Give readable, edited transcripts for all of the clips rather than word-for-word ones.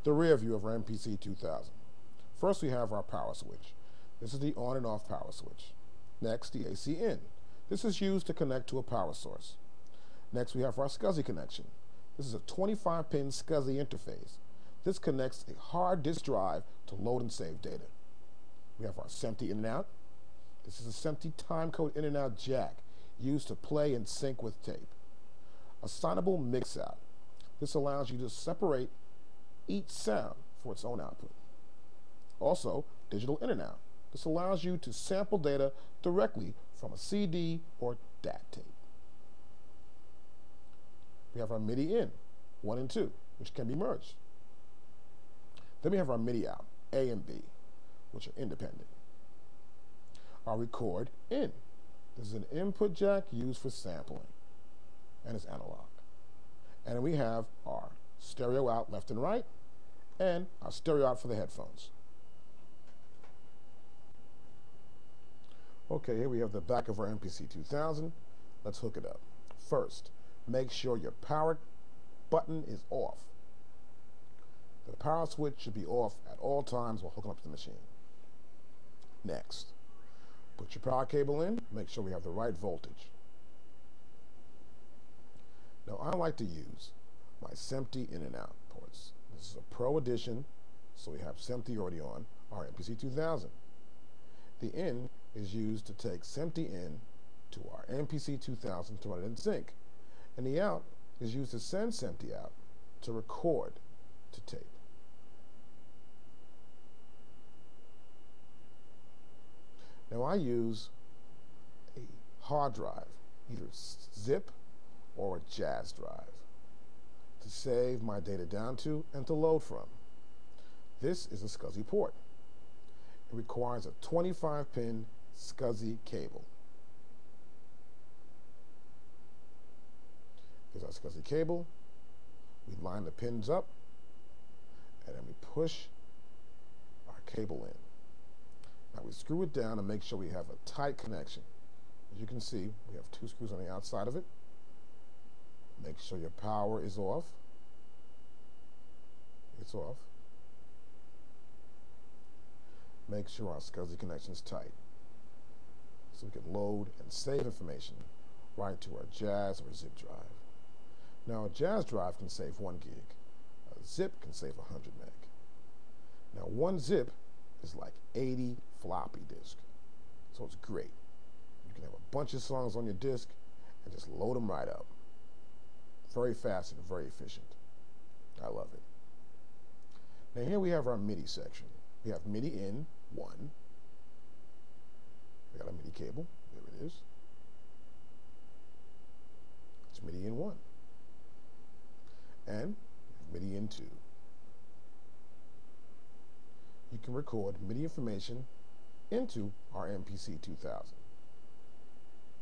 The rear view of our MPC2000. First we have our power switch. This is the on and off power switch. Next, the AC in. This is used to connect to a power source. Next we have our Scuzzy connection. This is a 25-pin Scuzzy interface. This connects a hard disk drive to load and save data. We have our SMPTE in and out. This is a SMPTE timecode in and out jack used to play and sync with tape. Assignable mix out. This allows you to separate each sound for its own output. Also, digital in and out. This allows you to sample data directly from a CD or DAT tape. We have our Midi in, 1 and 2, which can be merged. Then we have our Midi out, A and B, which are independent. Our record in. This is an input jack used for sampling, and it's analog. And then we have our stereo out left and right, and our stereo out for the headphones. Okay, here we have the back of our MPC2000. Let's hook it up. First, make sure your power button is off. The power switch should be off at all times while hooking up to the machine. Next, put your power cable in, make sure we have the right voltage. Now I like to use my SMPTE in and out ports. This is a Pro edition, so we have SMPTE already on our MPC2000. The in is used to take SMPTE in to our MPC2000 to run it in sync, and the out is used to send SMPTE out to record to tape. Now I use a hard drive, either zip or a jazz drive, to save my data down to and to load from. This is a Scuzzy port. It requires a 25-pin Scuzzy cable. Here's our Scuzzy cable. We line the pins up, and then we push our cable in. Now we screw it down and make sure we have a tight connection. As you can see, we have 2 screws on the outside of it. Make sure your power is off. It's off. Make sure our Scuzzy connection is tight, so we can load and save information right to our jazz or zip drive. Now a jazz drive can save 1 gig. A zip can save 100 meg. Now 1 zip is like 80 floppy disk, so it's great. You can have a bunch of songs on your disk and just load them right up. Very fast and very efficient. I love it. Now here we have our Midi section. We have Midi in 1. We got a Midi cable. There it is. It's Midi in 1. And Midi in 2. You can record Midi information into our MPC2000.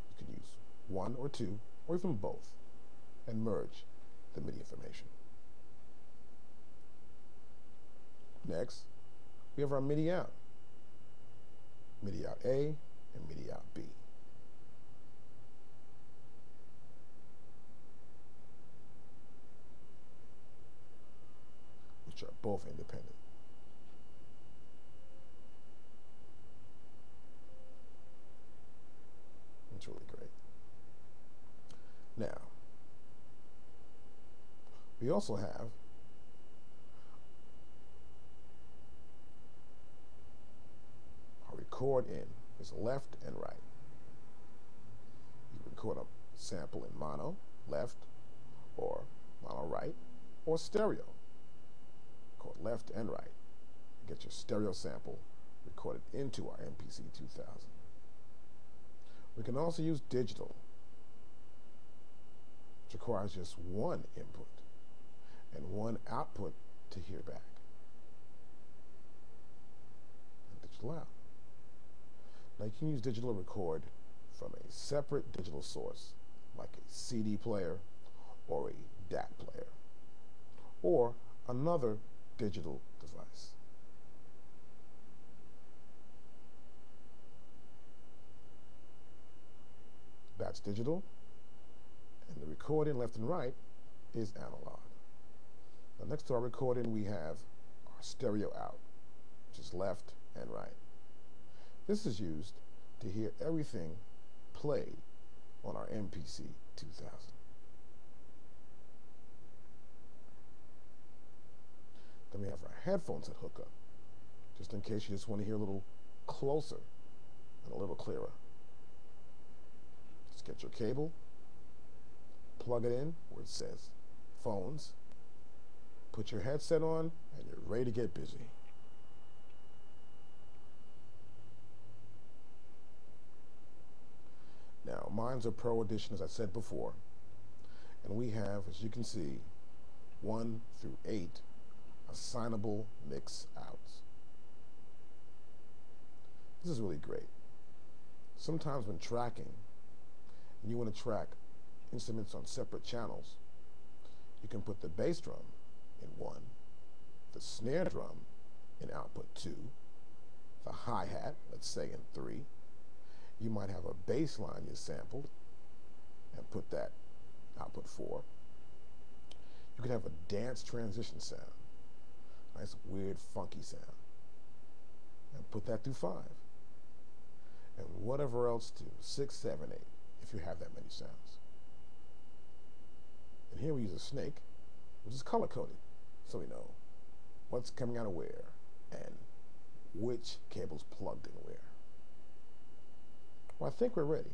You can use 1 or 2 or even both and merge the Midi information. Next, we have our Midi out. Midi out A and Midi out B. Which are both independent. It's really great. Now, we also have our record in. Is left and right. You record a sample in mono, left, or mono right, or stereo. Record left and right. Get your stereo sample recorded into our MPC2000. We can also use digital, which requires just 1 input and 1 output to hear back. And digital out. Now you can use digital record from a separate digital source, like a CD player or a DAT player, or another digital device. That's digital, and the recording left and right is analog. Now, next to our recording, we have our stereo out, which is left and right. This is used to hear everything played on our MPC 2000. Then we have our headphones that hook up, just in case you just want to hear a little closer and a little clearer. Just get your cable, plug it in where it says phones, put your headset on, and you're ready to get busy. Now, mine's a Pro Edition, as I said before, and we have, as you can see, 1 through 8 assignable mix outs. This is really great. Sometimes when tracking, and you want to track instruments on separate channels, you can put the bass drum in 1, the snare drum in output 2, the hi-hat, let's say, in 3. You might have a bass line you sampled and put that output 4. You could have a dance transition sound, nice weird funky sound, and put that through 5. And whatever else to 6, 7, 8, if you have that many sounds. And here we use a snake, which is color-coded, so we know what's coming out of where and which cable's plugged in where. Well, I think we're ready.